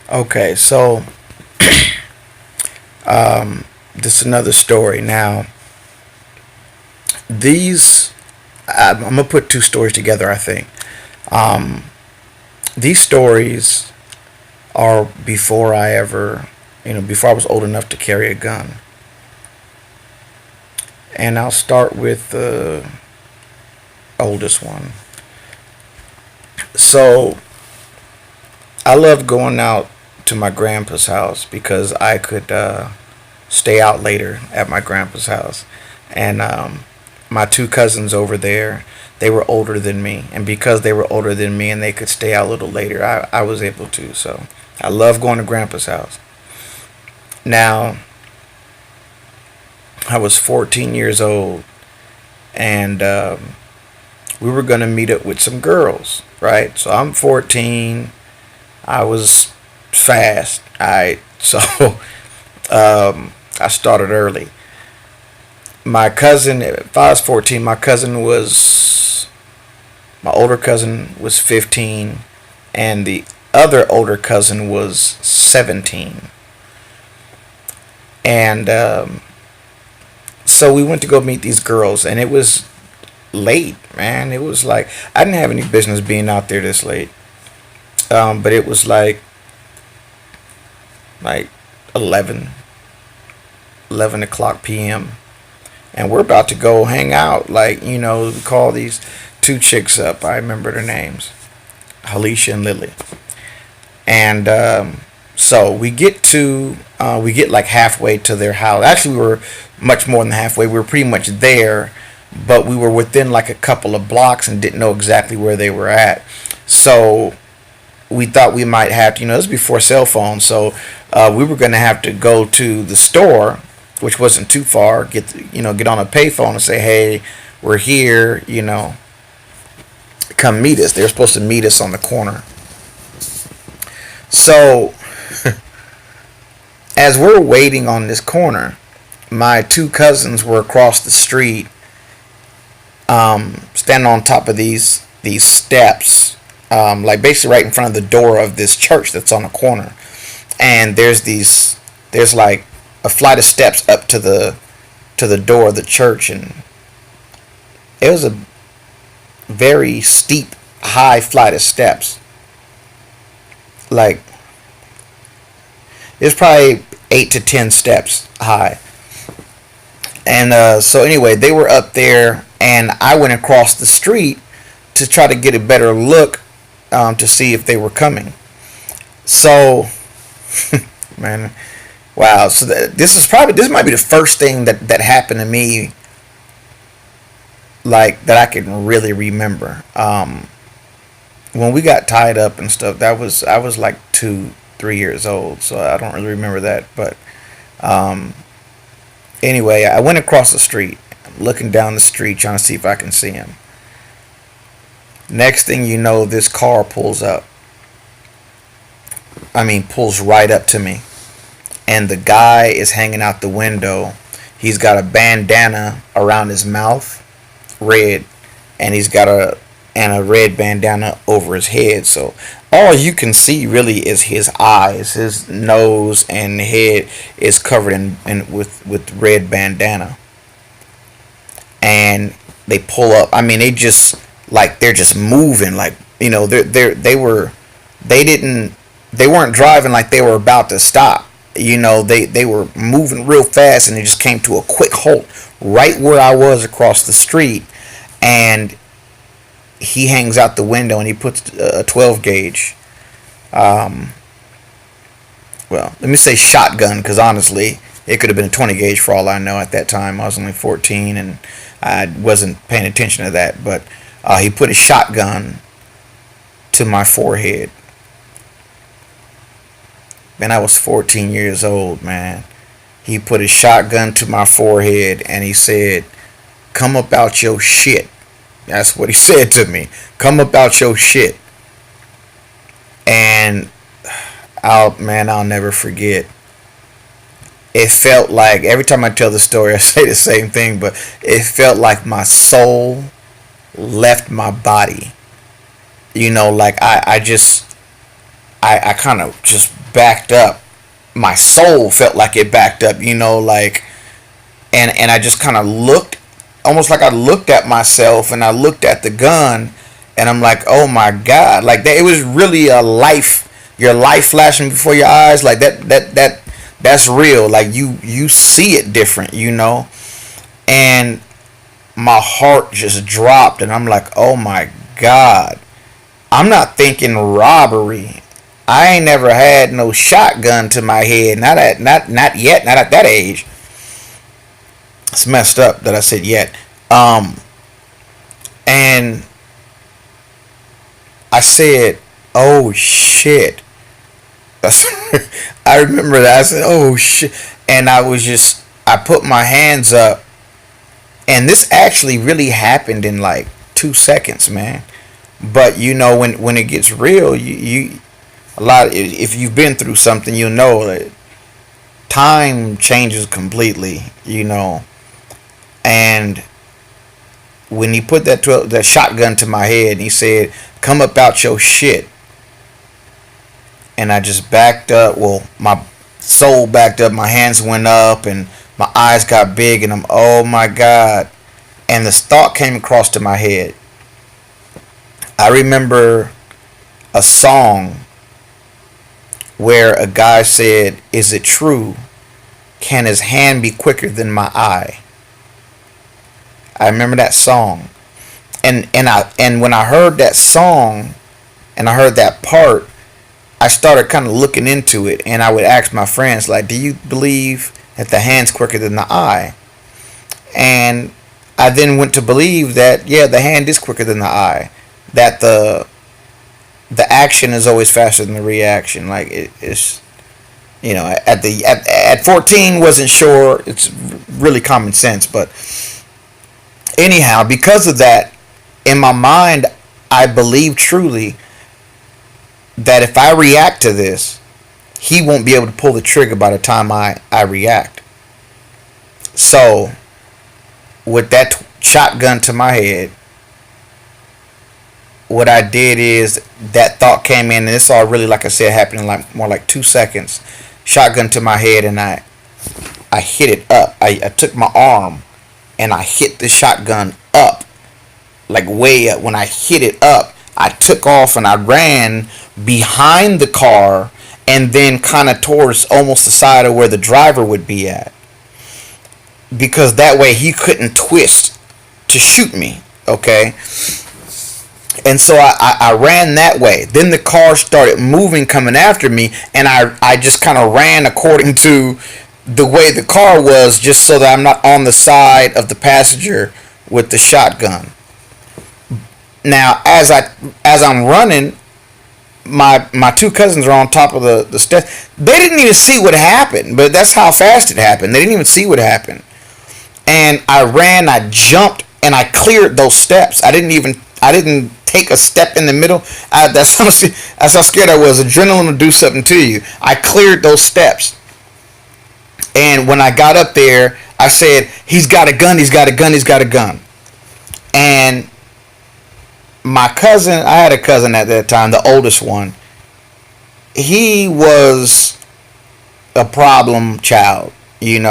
Okay, so this is another story. Now, these I'm gonna put two stories together. I think these stories are before I ever, before I was old enough to carry a gun. And I'll start with the oldest one. So I loved going out to my grandpa's house because I could stay out later at my grandpa's house. And my two cousins over there, they were older than me. And because they were older than me and they could stay out a little later, I was able to. So I love going to grandpa's house. Now, I was 14 years old and we were going to meet up with some girls, right? So I'm 14. I was fast. So I started early. My cousin, if I was 14, my older cousin was 15, and the other older cousin was 17. And so we went to go meet these girls, and it was late, man. It was like, I didn't have any business being out there this late. But it was like 11, 11 o'clock p.m. And we're about to go hang out. Like, we call these two chicks up. I remember their names, Alicia and Lily. And so we get like halfway to their house. Actually, we were much more than halfway. We were pretty much there, but we were within like a couple of blocks and didn't know exactly where they were at. So we thought we might have to, this was before cell phones, so we were going to have to go to the store, which wasn't too far, get on a payphone and say, hey, we're here, come meet us. They were supposed to meet us on the corner. So as we're waiting on this corner, my two cousins were across the street, standing on top of these steps, like basically right in front of the door of this church that's on the corner. And there's like a flight of steps up to the door of the church, and it was a very steep, high flight of steps. Like, it was probably 8 to 10 steps high. And so anyway, they were up there, and I went across the street to try to get a better look, to see if they were coming. So, man, wow. So this might be the first thing that happened to me, like, that I can really remember. When we got tied up and stuff, I was like 2, 3 years old, so I don't really remember that. But anyway, I went across the street, looking down the street, trying to see if I can see him. Next thing you know, this car pulls up. I mean, pulls right up to me. And the guy is hanging out the window. He's got a bandana around his mouth, red, and he's got a red bandana over his head. So all you can see really is his eyes. His nose and head is covered with red bandana. And they pull up. I mean, they're just moving, like, they weren't driving like they were about to stop. They were moving real fast, and it just came to a quick halt right where I was across the street. And he hangs out the window and he puts a 12 gauge. Well, let me say shotgun, because honestly, it could have been a 20 gauge for all I know at that time. I was only 14 and I wasn't paying attention to that. But he put a shotgun to my forehead. Man, I was 14 years old, man. He put a shotgun to my forehead and he said, come up out your shit. That's what he said to me. Come up out your shit. And I'll never forget. it felt like, every time I tell the story, I say the same thing, but it felt like my soul left my body. Like I kind of just backed up. My soul felt like it backed up, like, and I just kind of looked, almost like I looked at myself, and I looked at the gun, and I'm like, oh my God, like that. It was really your life flashing before your eyes, like that's real. Like you see it different, and my heart just dropped, and I'm like, oh my God, I'm not thinking robbery. I ain't never had no shotgun to my head. Not yet. Not at that age. It's messed up that I said yet. And I said, "Oh shit." That's I remember that. I said, "Oh shit," and I put my hands up, and this actually really happened in like 2 seconds, man. But when it gets real, you a lot. If you've been through something, that time changes completely. And when he put that shotgun to my head, and he said, "Come up out your shit," and I just backed up. Well, my soul backed up. My hands went up, and my eyes got big, and oh my God! And this thought came across to my head. I remember a song where a guy said, "Is it true? Can his hand be quicker than my eye?" I remember that song. And when I heard that song and I heard that part, I started kind of looking into it, and I would ask my friends, like, "Do you believe that the hand's quicker than the eye?" And I then went to believe that, yeah, the hand is quicker than the eye. That the action is always faster than the reaction. Like it's at 14 wasn't sure. It's really common sense, but anyhow, because of that, in my mind, I believe truly that if I react to this, he won't be able to pull the trigger by the time I react. So, with that shotgun to my head, what I did is that thought came in, and this all really, like I said, happened in like more like 2 seconds. Shotgun to my head, and I hit it up. I took my arm and I hit the shotgun up, like way up. When I hit it up, I took off and I ran behind the car, and then kind of towards almost the side of where the driver would be at, because that way he couldn't twist to shoot me. Okay. And so I ran that way. Then the car started moving, coming after me, and I just kind of ran according to the way the car was, just so that I'm not on the side of the passenger with the shotgun. Now, as I'm running, my two cousins are on top of the steps. They didn't even see what happened, but that's how fast it happened. They didn't even see what happened. And I ran, I jumped, and I cleared those steps. I didn't take a step in the middle. That's how scared I was. Adrenaline will do something to you. I cleared those steps. And when I got up there, I said, "He's got a gun, he's got a gun, he's got a gun." And my cousin, I had a cousin at that time, the oldest one. He was a problem child, in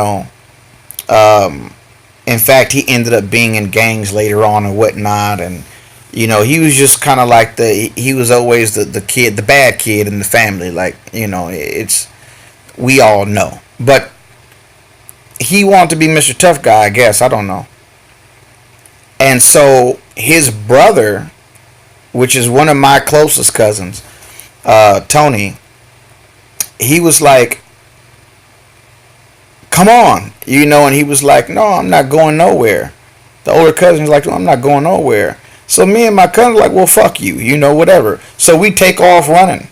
fact, he ended up being in gangs later on and whatnot, and he was just kind of like he was always the kid, the bad kid in the family. Like, it's, we all know. But he wanted to be Mr. Tough Guy, I guess. I don't know. And so his brother, which is one of my closest cousins, Tony, he was like, "Come on," and he was like, "No, I'm not going nowhere." The older cousin was like, "No, I'm not going nowhere." So me and my cousin were like, "Well, fuck you, whatever." So we take off running.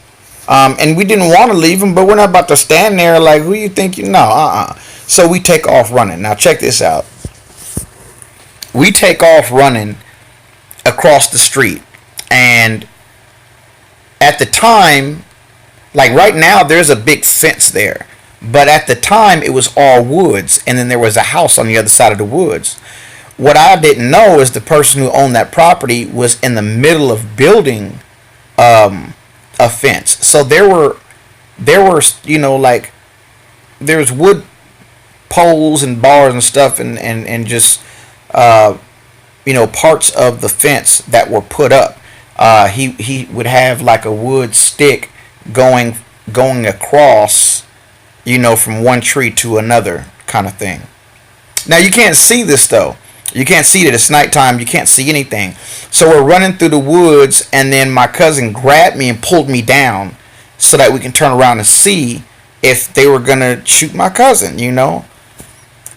And we didn't want to leave him, but we're not about to stand there like, "Who you think you know?" So we take off running. Now check this out. We take off running across the street. And at the time, like right now, there's a big fence there. But at the time, it was all woods, and then there was a house on the other side of the woods. What I didn't know is the person who owned that property was in the middle of building a fence. So there were like there's wood poles and bars and stuff, and just uh, parts of the fence that were put up. He would have like a wood stick going going across, from one tree to another kind of thing. Now you can't see this though. You can't see it. It's nighttime. You can't see anything. So we're running through the woods, and then my cousin grabbed me and pulled me down so that we can turn around and see if they were gonna shoot my cousin.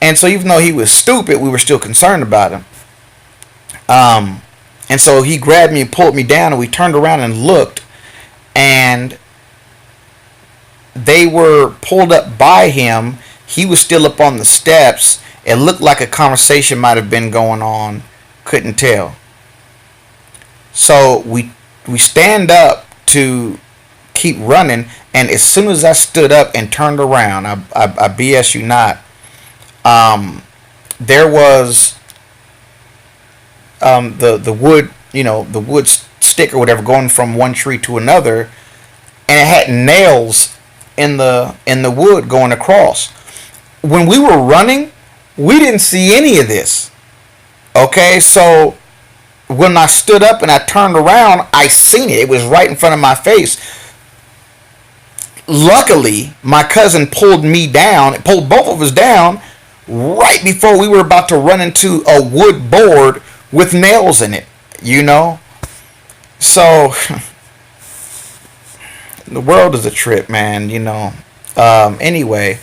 And so even though he was stupid, we were still concerned about him. Um, and so he grabbed me and pulled me down, and we turned around and looked, and they were pulled up by him. He was still up on the steps. It looked like a conversation might have been going on. Couldn't tell. So we stand up to keep running, and as soon as I stood up and turned around, I BS you not, there was the wood, the wood stick or whatever going from one tree to another, and it had nails in the wood going across. When we were running, we didn't see any of this. Okay, so when I stood up and I turned around, I seen it. It was right in front of my face. Luckily, my cousin pulled me down, pulled both of us down right before we were about to run into a wood board with nails in it. So the world is a trip, man. Anyway,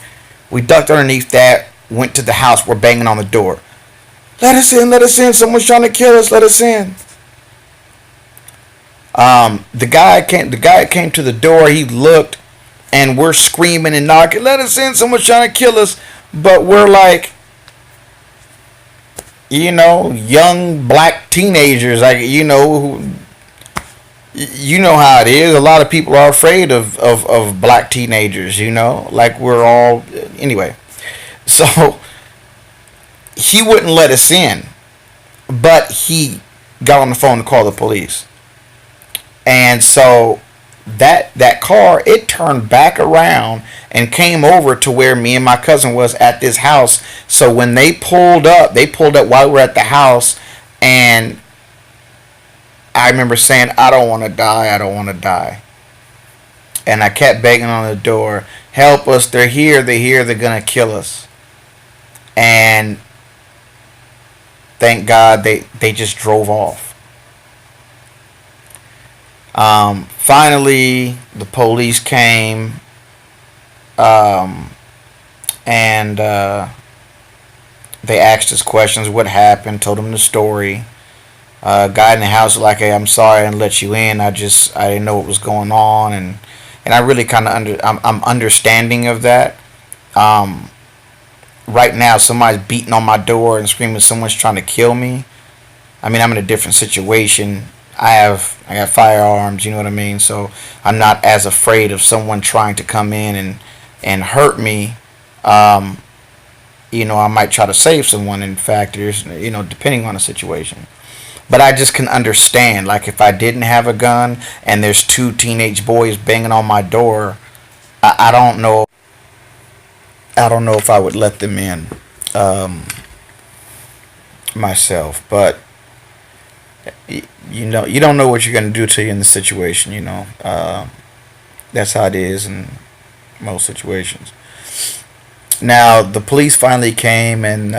we ducked underneath that, went to the house, we're banging on the door. Let us in, let us in, someone's trying to kill us, let us in. The guy came to the door, he looked, and we're screaming and knocking, let us in, someone's trying to kill us. But we're like, young black teenagers, like, you know how it is. A lot of people are afraid of black teenagers, like we're all, anyway. So he wouldn't let us in, but he got on the phone to call the police. And so that car, it turned back around and came over to where me and my cousin was at this house. So when they pulled up while we were at the house, and I remember saying, I don't want to die, I don't want to die. And I kept begging on the door, help us, they're here, they're going to kill us. And thank God they just drove off. Finally, the police came, and they asked us questions, what happened, told them the story. Guy in the house was like, hey, I'm sorry I didn't let you in. I didn't know what was going on, and I really kind of I'm understanding of that. Right now, somebody's beating on my door and screaming someone's trying to kill me. I mean, I'm in a different situation. I got firearms, you know what I mean? So I'm not as afraid of someone trying to come in and hurt me. I might try to save someone. In fact, there's, depending on the situation. But I just can understand, like, if I didn't have a gun and there's two teenage boys banging on my door, I don't know. I don't know if I would let them in myself. But you don't know what you're gonna do to you in the situation. That's how it is in most situations. Now the police finally came, and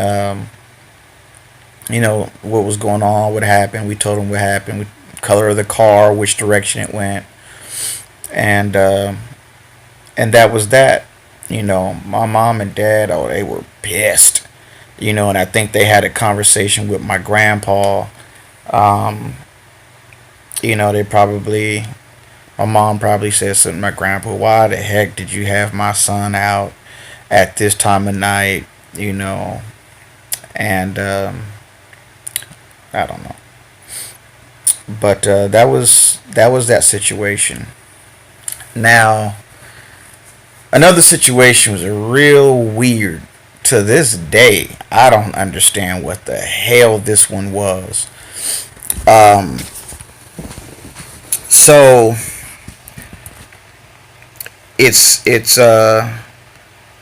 what was going on, what happened. We told them what happened, color of the car, which direction it went, and that was that. My mom and dad, oh, they were pissed. And I think they had a conversation with my grandpa. They probably, my mom probably said something to my grandpa, why the heck did you have my son out at this time of night, and I don't know. But that was that situation. Now, Another situation was real weird. To this day, I don't understand what the hell this one was. Um, so it's I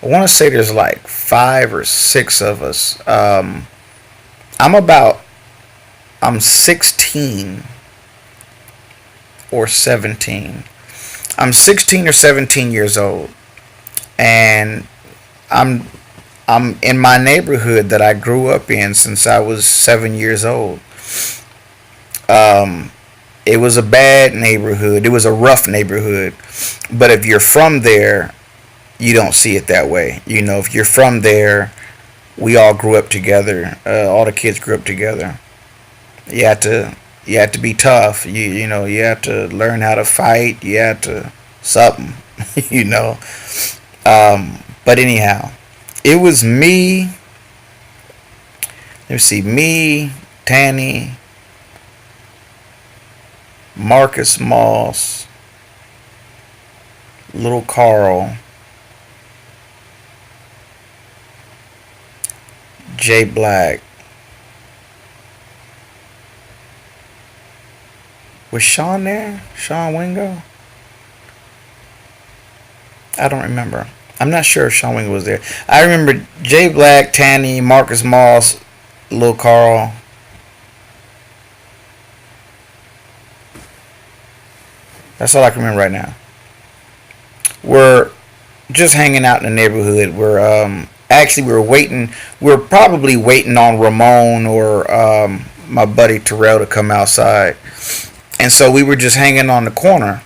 want to say there's like 5 or 6 of us. I'm about I'm 16 or 17. I'm 16 or 17 years old, and I'm I'm in my neighborhood that I grew up in since I was 7 years old. Um, it was a bad neighborhood. It was a rough neighborhood, but if you're from there, you don't see it that way. You know, if you're from there, we all grew up together. All the kids grew up together. You had to you had to be tough. You know you had to learn how to fight. You had to something. you know. But anyhow, it was me. Let me see, me, Tanny, Marcus Moss, Little Carl, Jay Black. Was Sean there? Sean Wingo? I don't remember. I'm not sure if Sean Wingo was there. I remember Jay Black, Tanny, Marcus Moss, Lil Carl. That's all I can remember right now. We're just hanging out in the neighborhood. We were waiting. We were probably waiting on Ramon or my buddy Terrell to come outside, and so we were just hanging on the corner,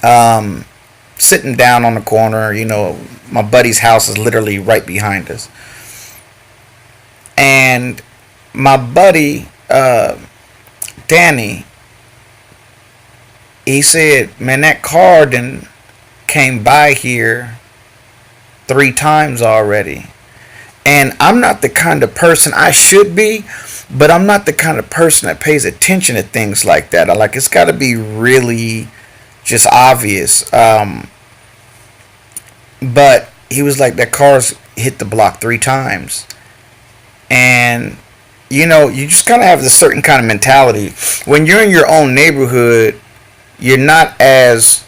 um, sitting down on the corner. My buddy's house is literally right behind us, and my buddy Danny, he said, "Man, that car done came by here 3 times already." And I'm not the kind of person, I should be, but I'm not the kind of person that pays attention to things like that. It's got to be really just obvious. But he was like, that car's hit the block 3 times. And, you just kind of have this certain kind of mentality. When you're in your own neighborhood, you're not as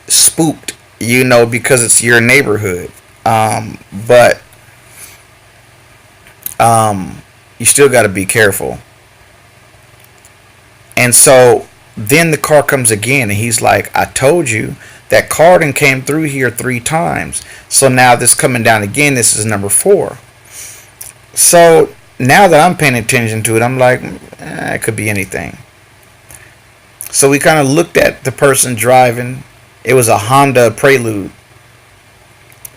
spooked, because it's your neighborhood. But you still got to be careful. And so then the car comes again, and he's like, "I told you that car done came through here 3 times. So now this coming down again. This is number 4." So now that I'm paying attention to it, I'm like, it could be anything. So we kind of looked at the person driving. It was a Honda Prelude,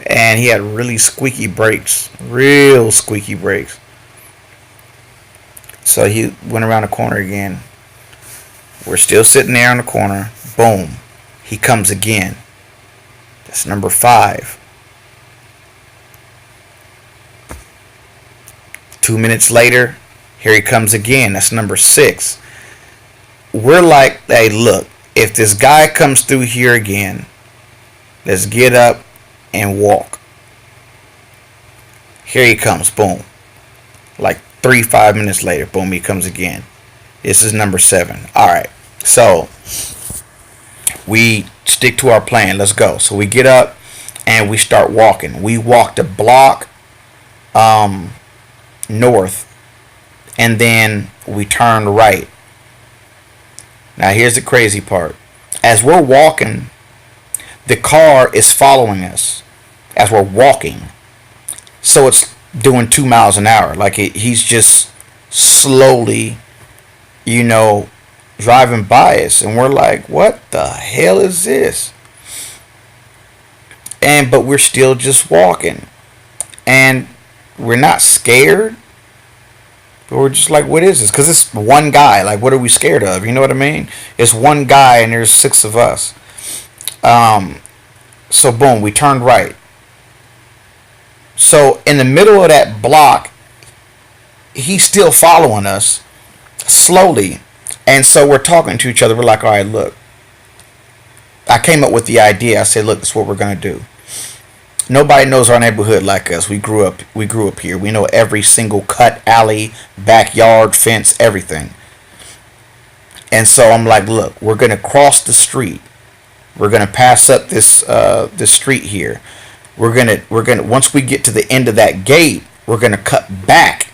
and he had really squeaky brakes, real squeaky brakes. So he went around the corner again. We're still sitting there on the corner. Boom. He comes again. That's number 5. 2 minutes later, here he comes again. That's number 6. We're like, hey, look, if this guy comes through here again, let's get up and walk. Here he comes. Boom. Like 5 minutes later, boom, he comes again. This is number 7. All right. So we stick to our plan. Let's go. So we get up and we start walking. We walked a block north, and then we turned right. Now here's the crazy part. As we're walking, the car is following us as we're walking. So it's doing 2 miles an hour. He's just slowly, driving by us, and we're like, what the hell is this? But we're still just walking, and we're not scared, but we're just like, what is this? Because it's one guy. Like, what are we scared of? You know what I mean? It's one guy, and there's 6 of us. So boom, we turned right. So in the middle of that block, he's still following us slowly. And so we're talking to each other. We're like, all right, look, I came up with the idea. I said, look, this is what we're gonna do. Nobody knows our neighborhood like us. We grew up here. We know every single cut, alley, backyard, fence, everything. And so I'm like, look, we're gonna cross the street. We're gonna pass up this street here. We're gonna once we get to the end of that gate, we're gonna cut back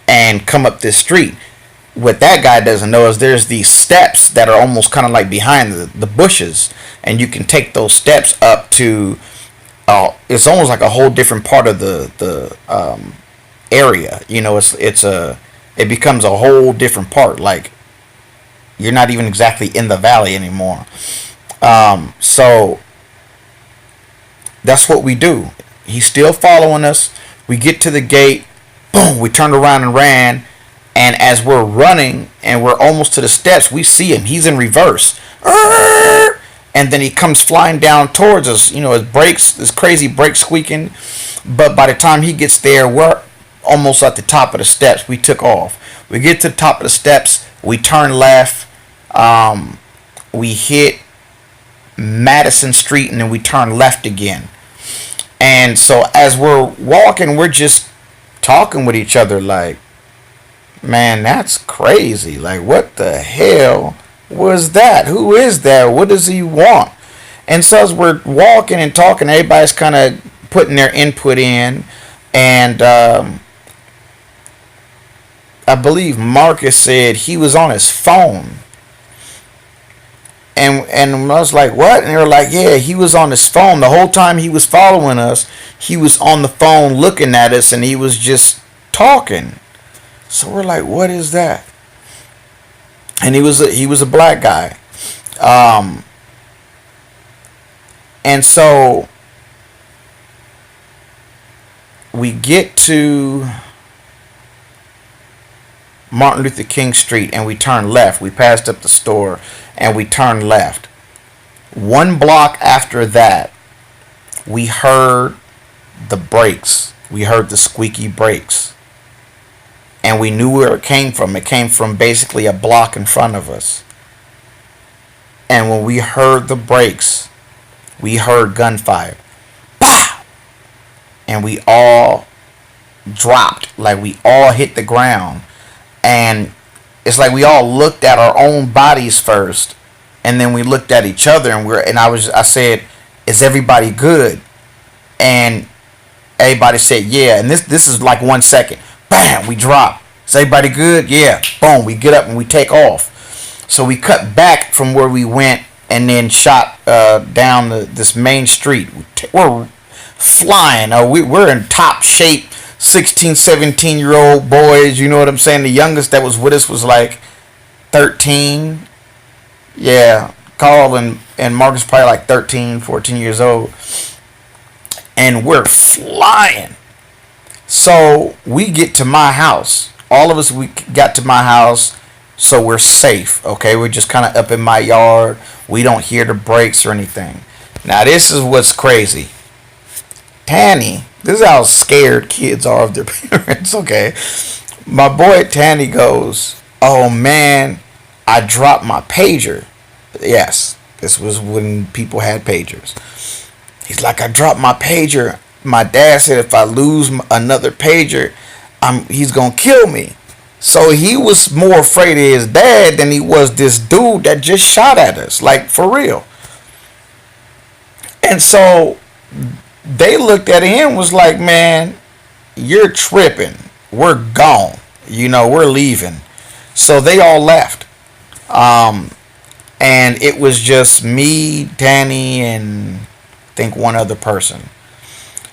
and come up this street. What that guy doesn't know is there's these steps that are almost kind of like behind the bushes, and you can take those steps up to. It's almost like a whole different part of the area. You know, it becomes a whole different part. Like you're not even exactly in the valley anymore. So that's what we do. He's still following us. We get to the gate. Boom. We turned around and ran. And as we're running and we're almost to the steps, we see him. He's in reverse. And then he comes flying down towards us. You know, his crazy brakes squeaking. But by the time he gets there, we're almost at the top of the steps. We took off. We get to the top of the steps. We turn left. We hit Madison Street and then we turn left again. And so as we're walking, we're just talking with each other like, man, that's crazy. Like, what the hell was that? Who is that? What does he want? And so as we're walking and talking, everybody's kind of putting their input in. And I believe Marcus said he was on his phone. And I was like, what? And they were like, yeah, he was on his phone. The whole time he was following us, he was on the phone looking at us and he was just talking. So we're like, what is that? And he was a black guy. And so we get to Martin Luther King Street and we turn left. We passed up the store and we turned left. One block after that, we heard the brakes. We heard the squeaky brakes. And we knew where it came from. It came from basically a block in front of us. And when we heard the brakes, we heard gunfire. Bah! And we all dropped. Like we all hit the ground. And it's like we all looked at our own bodies first. And then we looked at each other and I said, is everybody good? And everybody said, yeah. And this is like 1 second. Bam, we drop. Is everybody good? Yeah. Boom, we get up and we take off. So we cut back from where we went and then shot down this main street. We're flying. We're in top shape. 16, 17-year-old boys. You know what I'm saying? The youngest that was with us was like 13. Yeah. Carl and Marcus probably like 13, 14 years old. And we're flying. So we get to my house. All of us, we got to my house, so we're safe. Okay, we're just kind of up in my yard. We don't hear the brakes or anything. Now this is what's crazy. Tanny, this is how scared kids are of their parents. Okay, my boy Tanny goes, "Oh man, I dropped my pager." Yes, this was when people had pagers. He's like, "I dropped my pager. My dad said if I lose another pager, he's gonna kill me." So he was more afraid of his dad than he was this dude that just shot at us, like for real. And so they looked at him and was like, "Man, you're tripping. We're gone. You know, we're leaving." So they all left. And it was just me, Danny, and I think one other person.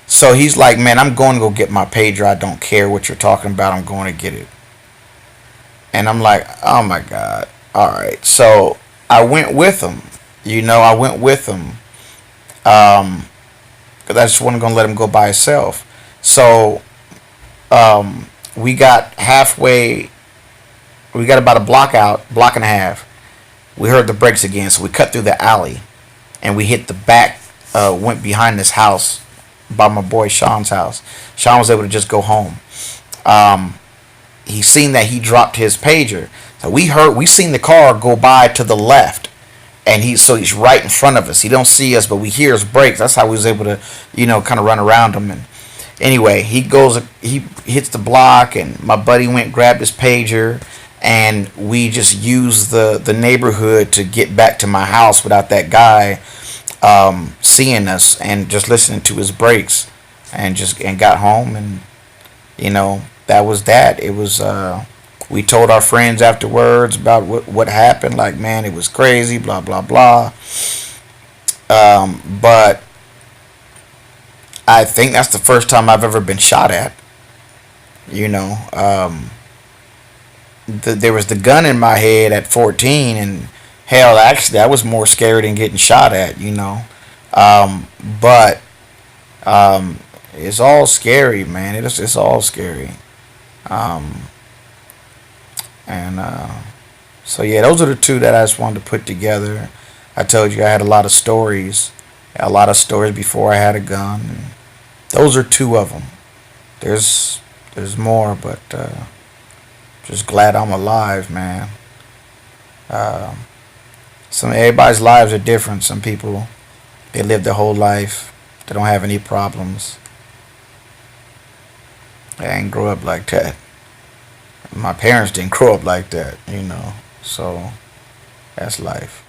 So he's like, "Man, I'm going to go get my pager. I don't care what you're talking about. I'm going to get it." And I'm like, oh my God. All right. So I went with him. You know, I went with him. Because I just wasn't going to let him go by himself. So we got halfway. We got about a block and a half. We heard the brakes again. So we cut through the alley. And we hit the back, went behind this house by my boy Sean's house. Sean was able to just go home. He seen that he dropped his pager. So we seen the car go by to the left. and he's right in front of us. He don't see us, but we hear his brakes. That's how we was able to, kind of run around him. And anyway, he hits the block, and my buddy went and grabbed his pager, and we just used the neighborhood to get back to my house without that guy seeing us, and just listening to his brakes, and got home. And that was that. It was we told our friends afterwards about what happened. Like, man, it was crazy, blah blah blah. But I think that's the first time I've ever been shot at. You know, there was the gun in my head at 14, and hell, actually, I was more scared than getting shot at. But it's all scary, man. It's all scary. Um, and So yeah, those are the two that I just wanted to put together. I told you I had a lot of stories before I had a gun. And those are two of them. There's more, but just glad I'm alive, man. Uh, Everybody's lives are different. Some people, they live their whole life. They don't have any problems. They ain't grow up like that. My parents didn't grow up like that. So that's life.